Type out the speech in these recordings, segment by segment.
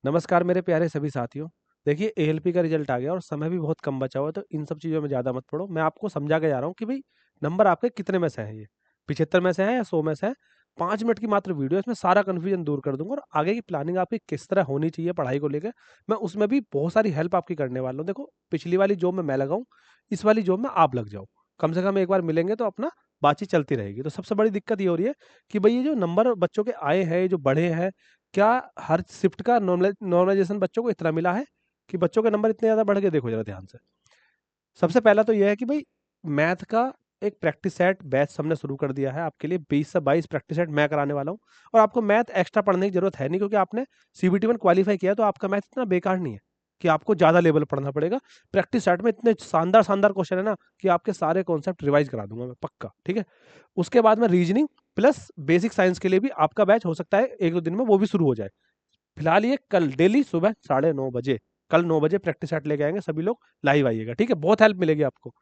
नमस्कार मेरे प्यारे सभी साथियों। देखिए एएलपी का रिजल्ट आ गया और समय भी बहुत कम बचा हुआ है, तो इन सब चीज़ों में ज़्यादा मत पड़ो। मैं आपको समझा के जा रहा हूँ कि भई नंबर आपके कितने में से हैं ये, 75 में से हैं या 100 में से हैं। 5 मिनट की मात्र वीडियो है, इसमें सारा कन्फ्यूजन दूर कर दूँगा और आगे की प्लानिंग आपकी किस तरह होनी चाहिए पढ़ाई को लेके, मैं उसमें भी बहुत सारी हेल्प आपकी करने वाला हूँ। देखो पिछली वाली जॉब में मैं लगा हूँ, इस वाली जॉब में आप लग जाओ। कम से कम एक बार मिलेंगे तो अपना बातचीत चलती रहेगी। तो सबसे बड़ी दिक्कत ये हो रही है कि भई ये जो नंबर बच्चों के आए हैं, ये जो बढ़े हैं, क्या हर शिफ्ट का नॉर्मलाइज़ेशन बच्चों को इतना मिला है कि बच्चों के नंबर इतने ज़्यादा बढ़ गए? देखो ज़रा ध्यान से। सबसे पहला तो ये है कि भई मैथ का एक प्रैक्टिस सेट बैच हमने शुरू कर दिया है आपके लिए। 20 से 22 प्रैक्टिस सेट मैं कराने वाला हूँ और आपको मैथ एक्स्ट्रा पढ़ने की ज़रूरत है नहीं, क्योंकि आपने सीबीटी 1 क्वालीफाई किया है, तो आपका मैथ इतना बेकार नहीं है कि आपको ज़्यादा लेवल पढ़ना पड़ेगा। प्रैक्टिस सेट में इतने शानदार-शानदार क्वेश्चन है ना कि आपके सारे कॉन्सेप्ट रिवाइज़ करा दूँगा मैं पक्का, ठीक है? उसके बाद में रीजनिंग प्लस बेसिक साइंस के लिए भी आपका बैच हो सकता है 1-2 दिन में वो भी शुरू हो जाए। फिलहाल ये कल डेली सुबह 9:30 बजे, कल 9 बजे प्रैक्टिस सेट लेके आएँगे, सभी लोग लाइव आइएगा, ठीक है? बहुत हेल्प मिलेगी आपको।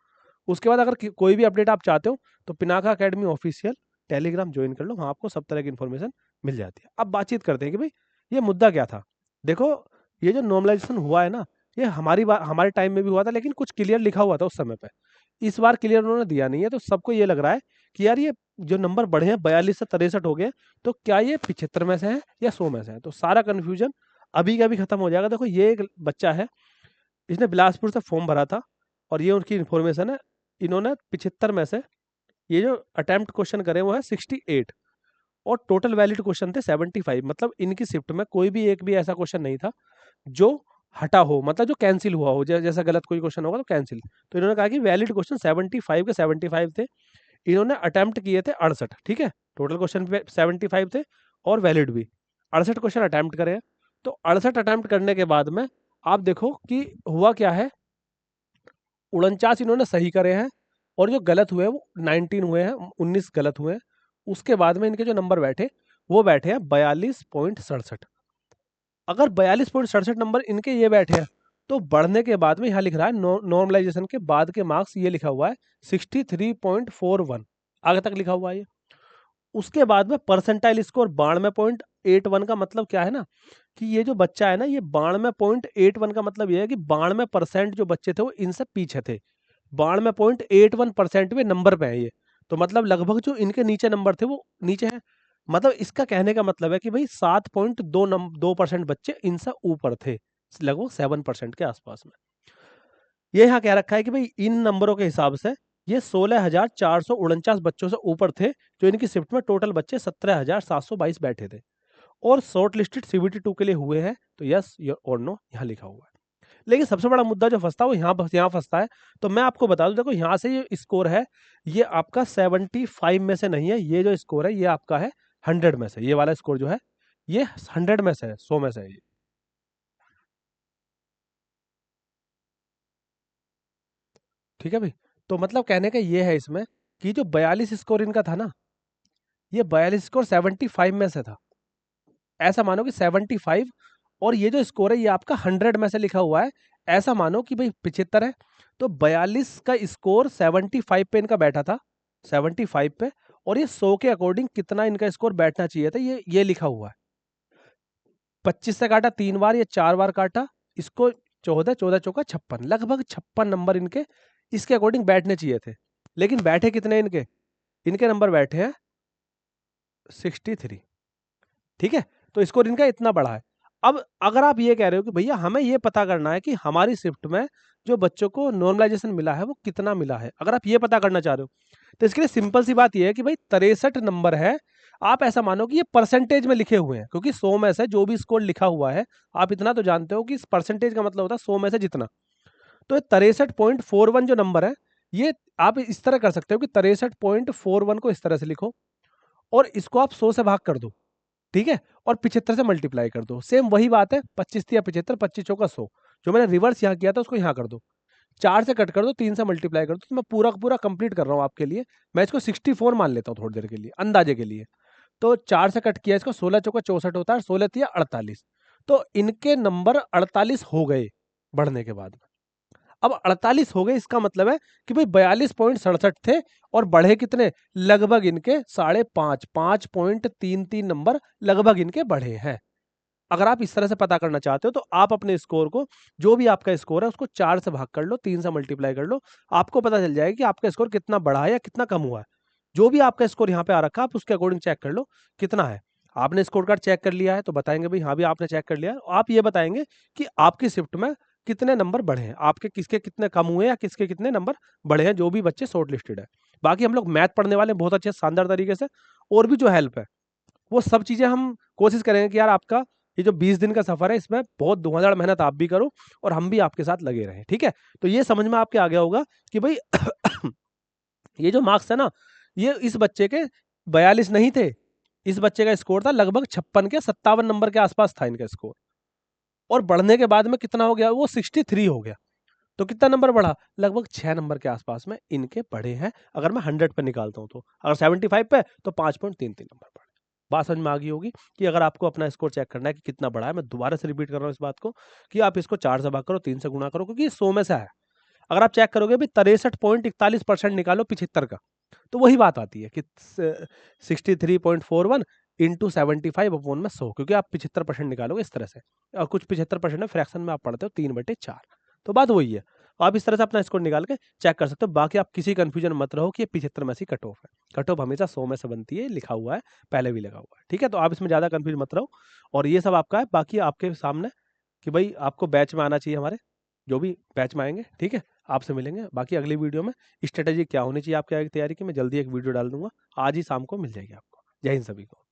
उसके बाद अगर कोई भी अपडेट आप चाहते हो तो Pinaka academy official Telegram join कर लो, वहाँ आपको सब तरह की इन्फॉर्मेशन मिल जाती है। अब बातचीत करते हैं कि भाई ये मुद्दा क्या था। देखो ये जो नॉर्मलाइजेशन हुआ है ना, ये हमारे टाइम में भी हुआ था, लेकिन कुछ क्लियर लिखा हुआ था उस समय पे। इस बार क्लियर उन्होंने दिया नहीं है, तो सबको ये लग रहा है कि यार ये जो नंबर बढ़े हैं 42 से 63 हो गए, तो क्या ये 75 में से हैं या 100 में से हैं? तो सारा कन्फ्यूजन अभी का अभी खत्म हो जाएगा। देखो ये एक बच्चा है, इसने बिलासपुर से फॉर्म भरा था और ये उनकी इन्फॉर्मेशन है। इन्होंने 75 में से ये जो अटेम्प्ट क्वेश्चन करे वो है 68 और टोटल वैलिड क्वेश्चन थे 75। मतलब इनकी शिफ्ट में कोई भी एक भी ऐसा क्वेश्चन नहीं था जो हटा हो, मतलब जो कैंसिल हुआ हो। जैसा गलत कोई क्वेश्चन होगा तो कैंसिल। तो इन्होंने कहा कि वैलिड क्वेश्चन 75 के 75 थे। इन्होंने अटेम्प्ट किए थे 68, ठीक है? टोटल क्वेश्चन पे 75 थे और वैलिड भी 68 क्वेश्चन अटेम्प्ट करे हैं। तो 68 अटेम्प्ट करने के बाद में आप देखो कि हुआ क्या है। 49 इन्होंने सही करे हैं और जो गलत हुए हैं वो 19 हुए हैं, 19 गलत हुए हैं। उसके बाद में इनके जो नंबर बैठे वो बैठे हैं 42.67। अगर 42.67 नंबर इनके ये बैठे हैं तो बढ़ने के बाद में यहाँ लिख रहा है नॉर्मलाइजेशन के बाद के मार्क्स, ये लिखा हुआ है 63.41 आगे तक लिखा हुआ है ये। उसके बाद में परसेंटाइल स्कोर 92.81 का मतलब क्या है ना कि ये जो बच्चा है ना, ये 92.81 का मतलब ये है कि 92% जो बच्चे थे वो इनसे पीछे थे। 92.81% में नंबर पे है ये। तो मतलब लगभग जो इनके नीचे नंबर थे वो नीचे हैं। मतलब इसका कहने का मतलब है कि भाई 7.2% बच्चे इनसे ऊपर थे, लगभग 7% के आसपास में। ये यहाँ कह रखा है कि भाई इन नंबरों के हिसाब से ये 16,449 बच्चों से ऊपर थे, जो इनकी शिफ्ट में टोटल बच्चे 17,722 बैठे थे और शॉर्ट लिस्टेड सीबीटी 2 के लिए हुए हैं। तो यस और नो यहाँ लिखा हुआ है। लेकिन सबसे बड़ा मुद्दा जो फंसता है वो यहाँ फंसता है। तो मैं आपको बता दूं, देखो यहाँ से ये स्कोर है, ये आपका 75 में से नहीं है। ये जो स्कोर है ये आपका है 100 में से। ये वाला स्कोर जो है ये 100 में से है, 100 में से है ये। ठीक है भाई। तो मतलब कहने का ये है इसमें कि जो 42 स्कोर इनका था ना, ये 42 स्कोर 75 में से था। ऐसा मानो कि 75 और ये जो स्कोर है ये आपका 100 में से लिखा हुआ है। ऐसा मानो कि भाई 75 है तो 42 का स्कोर 75 पे इनका बैठा था, 75 पे, और ये 100 के अकॉर्डिंग कितना इनका स्कोर बैठना चाहिए था ये लिखा हुआ है। 25 से काटा 3 बार, ये 4 बार काटा, इसको 14, 14 चौका 56, लगभग 56 नंबर इनके इसके अकॉर्डिंग बैठने चाहिए थे। लेकिन बैठे कितने इनके? इनके नंबर बैठे हैं 63। ठीक है? तो स्कोर इनका इतना बढ़ा है। अब अगर आप ये कह रहे हो कि भैया हमें ये पता करना है कि हमारी शिफ्ट में जो बच्चों को नॉर्मलाइजेशन मिला है वो कितना मिला है, अगर आप ये पता करना चाह रहे हो, तो इसके लिए सिंपल सी बात ये है कि भाई 63 नंबर है। आप ऐसा मानो कि ये परसेंटेज में लिखे हुए हैं, क्योंकि 100 में से जो भी स्कोर लिखा हुआ है, आप इतना तो जानते हो कि इस परसेंटेज का मतलब होता है 100 में से जितना। तो 63.41 जो नंबर है, ये आप इस तरह कर सकते हो कि 63.41 को इस तरह से लिखो और इसको आप 100 से भाग कर दो, ठीक है? और 75 से मल्टीप्लाई कर दो। सेम वही बात है, 25 या 75, 25 चौका 100। जो मैंने रिवर्स यहाँ किया था उसको यहाँ कर दो। 4 से कट कर दो, 3 से मल्टीप्लाई कर दो। तो मैं पूरा का पूरा कंप्लीट कर रहा हूँ आपके लिए। मैं इसको 64 मान लेता हूँ थोड़ी देर के लिए, अंदाजे के लिए। तो 4 से कट किया इसको, 16 चौका 64 होता है, 16 तिया 48। तो इनके नंबर 48 हो गए बढ़ने के बाद। अब 48 हो गए, इसका मतलब है कि भाई 42.67 थे और बढ़े कितने? लगभग इनके 5.5, 5.33 नंबर लगभग इनके बढ़े हैं। अगर आप इस तरह से पता करना चाहते हो तो आप अपने स्कोर को, जो भी आपका स्कोर है उसको 4 से भाग कर लो, 3 से मल्टीप्लाई कर लो, आपको पता चल जाएगा कि आपका स्कोर कितना बढ़ा है या कितना कम हुआ है। जो भी आपका स्कोर यहाँ पे आ रखा है आप उसके अकॉर्डिंग चेक कर लो कितना है। आपने स्कोर कार्ड चेक कर लिया है तो बताएंगे भाई हाँ भी आपने चेक कर लिया है। आप ये बताएंगे कि आपकी शिफ्ट में कितने नंबर बढ़े हैं, आपके किसके कितने कम हुए या किसके कितने नंबर बढ़े हैं, जो भी बच्चे शॉर्ट लिस्टेड है। बाकी हम लोग मैथ पढ़ने वाले बहुत अच्छे शानदार तरीके से, और भी जो हेल्प है वो सब चीजें हम कोशिश करेंगे कि यार आपका ये जो 20 दिन का सफर है इसमें बहुत धुआंधार मेहनत आप भी करो और हम भी आपके साथ लगे रहें, ठीक है। तो ये समझ में आपके आ गया होगा कि भाई ये जो मार्क्स है ना, ये इस बच्चे के 42 नहीं थे, इस बच्चे का स्कोर था लगभग 56 के 57 नंबर के आसपास था इनका स्कोर, और बढ़ने के बाद में कितना हो गया, वो 63 हो गया। तो कितना नंबर बढ़ा, लगभग 6 नंबर के आसपास में इनके बढ़े हैं। अगर मैं 100 पे निकालता हूं तो अगर 75 पे तो 5.33 नंबर बढ़े। बात समझ में आ गई होगी कि अगर आपको अपना स्कोर चेक करना है कि कितना बढ़ा है, मैं दोबारा से रिपीट कर रहा हूं इस बात को कि आप इसको 4 से भाग करो, 3 से गुणा करो, क्योंकि ये 100 में से है। अगर आप चेक करोगे भी 63.41% निकालो 75 का, तो वही बात आती है कि 63.41 इंटू 75 अपॉन में 100, क्योंकि आप 75% निकालोगे इस तरह से, और कुछ 75% में फ्रैक्शन में आप पढ़ते हो 3/4, तो बात वही है। आप इस तरह से अपना स्कोर निकाल के चेक कर सकते हो। बाकी आप किसी कंफ्यूजन मत रहो कि ये 75 में से कट ऑफ है। कट ऑफ हमेशा 100 में से बनती है, लिखा हुआ है, पहले भी लगा हुआ है, ठीक है। तो आप इसमें ज्यादा कंफ्यूज मत रहो, और ये सब आपका है। बाकी आपके सामने कि भाई आपको बैच में आना चाहिए हमारे, जो भी बैच में आएंगे, ठीक है। आपसे मिलेंगे बाकी अगली वीडियो में, स्ट्रेटेजी क्या होनी चाहिए आपकी आगे तैयारी की, मैं जल्दी एक वीडियो डाल दूंगा, आज ही शाम को मिल जाएगी आपको। जय हिंद सभी को।